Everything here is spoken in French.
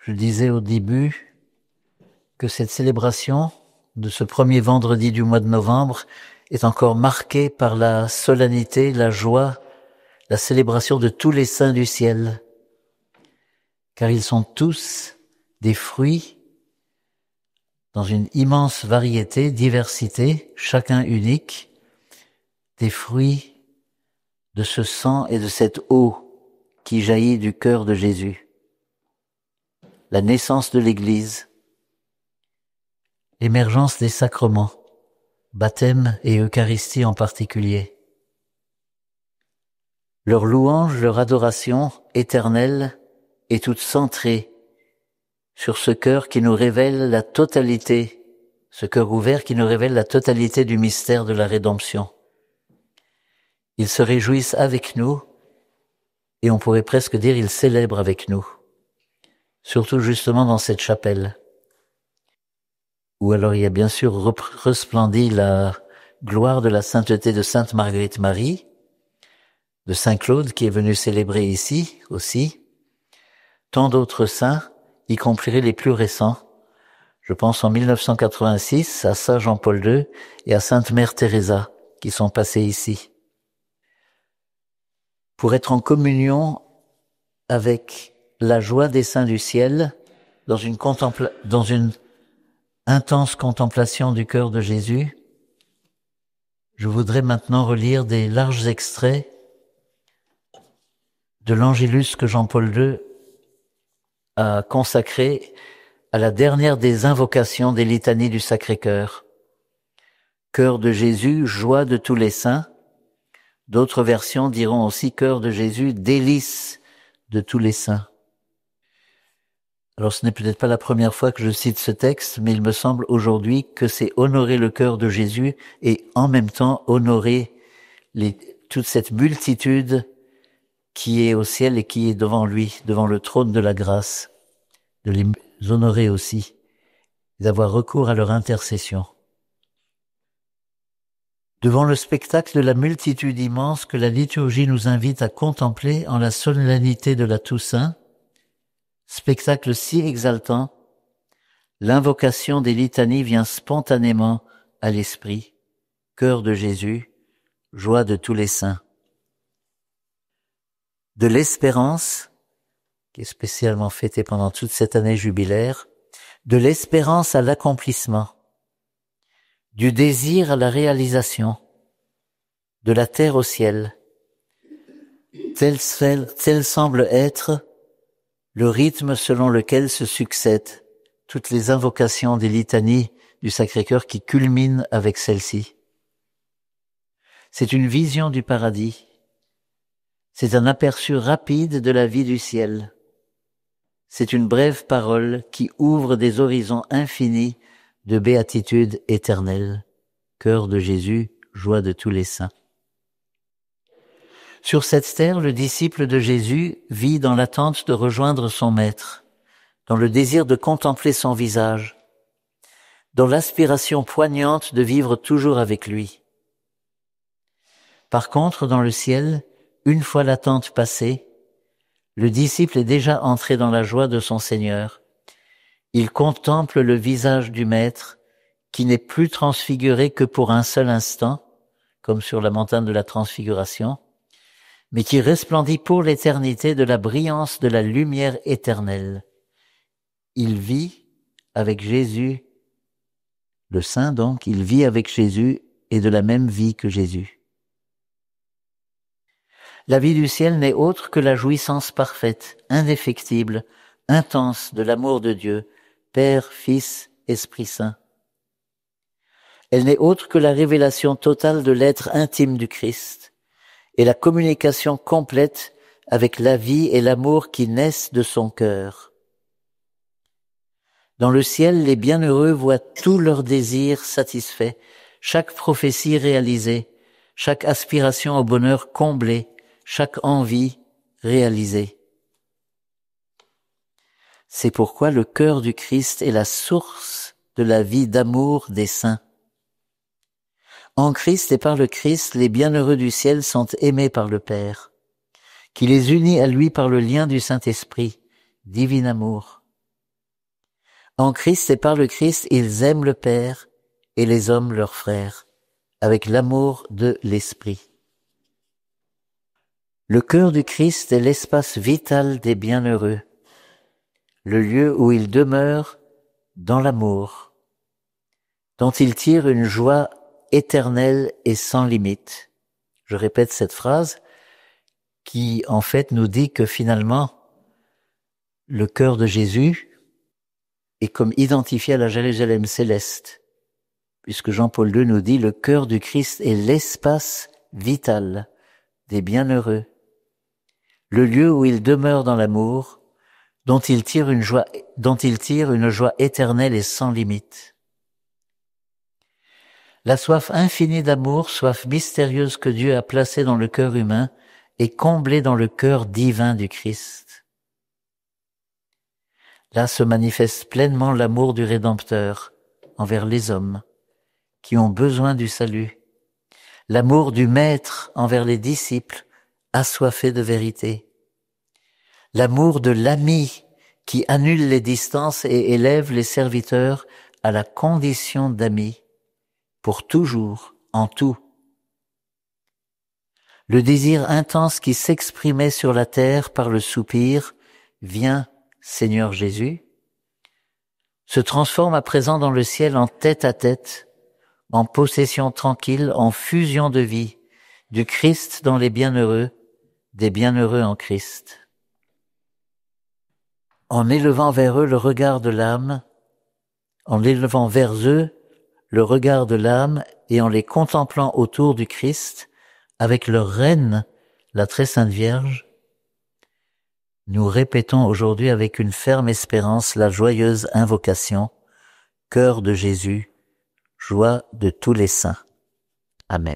Je disais au début que cette célébration de ce premier vendredi du mois de novembre est encore marquée par la solennité, la joie, la célébration de tous les saints du ciel, car ils sont tous des fruits dans une immense variété, diversité, chacun unique, des fruits de ce sang et de cette eau qui jaillit du cœur de Jésus. La naissance de l'Église, l'émergence des sacrements, baptême et Eucharistie en particulier. Leur louange, leur adoration éternelle est toute centrée sur ce cœur qui nous révèle la totalité, ce cœur ouvert qui nous révèle la totalité du mystère de la rédemption. Ils se réjouissent avec nous et on pourrait presque dire ils célèbrent avec nous, surtout justement dans cette chapelle, où alors il y a bien sûr resplendit la gloire de la sainteté de Sainte Marguerite Marie, de Saint Claude qui est venu célébrer ici aussi, tant d'autres saints, y compris les plus récents. Je pense en 1986 à Saint Jean-Paul II et à Sainte Mère Teresa qui sont passés ici. Pour être en communion avec la joie des saints du ciel, dans une intense contemplation du cœur de Jésus, je voudrais maintenant relire des larges extraits de l'Angélus que Jean-Paul II a consacré à la dernière des invocations des litanies du Sacré-Cœur. Cœur de Jésus, joie de tous les saints. D'autres versions diront aussi cœur de Jésus, délice de tous les saints. Alors ce n'est peut-être pas la première fois que je cite ce texte, mais il me semble aujourd'hui que c'est honorer le cœur de Jésus et en même temps honorer toute cette multitude qui est au ciel et qui est devant lui, devant le trône de la grâce, de les honorer aussi, d'avoir recours à leur intercession. Devant le spectacle de la multitude immense que la liturgie nous invite à contempler en la solennité de la Toussaint, spectacle si exaltant, l'invocation des litanies vient spontanément à l'esprit. Cœur de Jésus, joie de tous les saints. De l'espérance, qui est spécialement fêtée pendant toute cette année jubilaire, de l'espérance à l'accomplissement, du désir à la réalisation, de la terre au ciel. Tel semble être le rythme selon lequel se succèdent toutes les invocations des litanies du Sacré-Cœur qui culminent avec celle-ci. C'est une vision du paradis. C'est un aperçu rapide de la vie du ciel. C'est une brève parole qui ouvre des horizons infinis de béatitude éternelle. Cœur de Jésus, joie de tous les saints. Sur cette terre, le disciple de Jésus vit dans l'attente de rejoindre son Maître, dans le désir de contempler son visage, dans l'aspiration poignante de vivre toujours avec lui. Par contre, dans le ciel, une fois l'attente passée, le disciple est déjà entré dans la joie de son Seigneur. Il contemple le visage du Maître qui n'est plus transfiguré que pour un seul instant, comme sur la montagne de la Transfiguration, mais qui resplendit pour l'éternité de la brillance de la lumière éternelle. Il vit avec Jésus, le Saint donc, il vit avec Jésus et de la même vie que Jésus. La vie du ciel n'est autre que la jouissance parfaite, indéfectible, intense de l'amour de Dieu, Père, Fils, Esprit Saint. Elle n'est autre que la révélation totale de l'être intime du Christ et la communication complète avec la vie et l'amour qui naissent de son cœur. Dans le ciel, les bienheureux voient tous leurs désirs satisfaits, chaque prophétie réalisée, chaque aspiration au bonheur comblée, chaque envie réalisée. C'est pourquoi le cœur du Christ est la source de la vie d'amour des saints. En Christ et par le Christ, les bienheureux du ciel sont aimés par le Père, qui les unit à lui par le lien du Saint-Esprit, divin amour. En Christ et par le Christ, ils aiment le Père et les hommes leurs frères, avec l'amour de l'Esprit. Le cœur du Christ est l'espace vital des bienheureux, le lieu où ils demeurent dans l'amour, dont ils tirent une joie éternelle et sans limite. Je répète cette phrase qui, en fait, nous dit que finalement, le cœur de Jésus est comme identifié à la Jérusalem céleste, puisque Jean-Paul II nous dit le cœur du Christ est l'espace vital des bienheureux, le lieu où il demeure dans l'amour, dont il tire une joie éternelle et sans limite. La soif infinie d'amour, soif mystérieuse que Dieu a placée dans le cœur humain, est comblée dans le cœur divin du Christ. Là se manifeste pleinement l'amour du Rédempteur envers les hommes qui ont besoin du salut, l'amour du Maître envers les disciples assoiffés de vérité, l'amour de l'ami qui annule les distances et élève les serviteurs à la condition d'amis, pour toujours, en tout. Le désir intense qui s'exprimait sur la terre par le soupir « Viens, Seigneur Jésus », se transforme à présent dans le ciel en tête-à-tête, en possession tranquille, en fusion de vie, du Christ dans les bienheureux, des bienheureux en Christ. En élevant vers eux le regard de l'âme, en élevant vers eux le regard de l'âme et en les contemplant autour du Christ, avec leur reine, la très sainte Vierge, nous répétons aujourd'hui avec une ferme espérance la joyeuse invocation « Cœur de Jésus, joie de tous les saints ». Amen.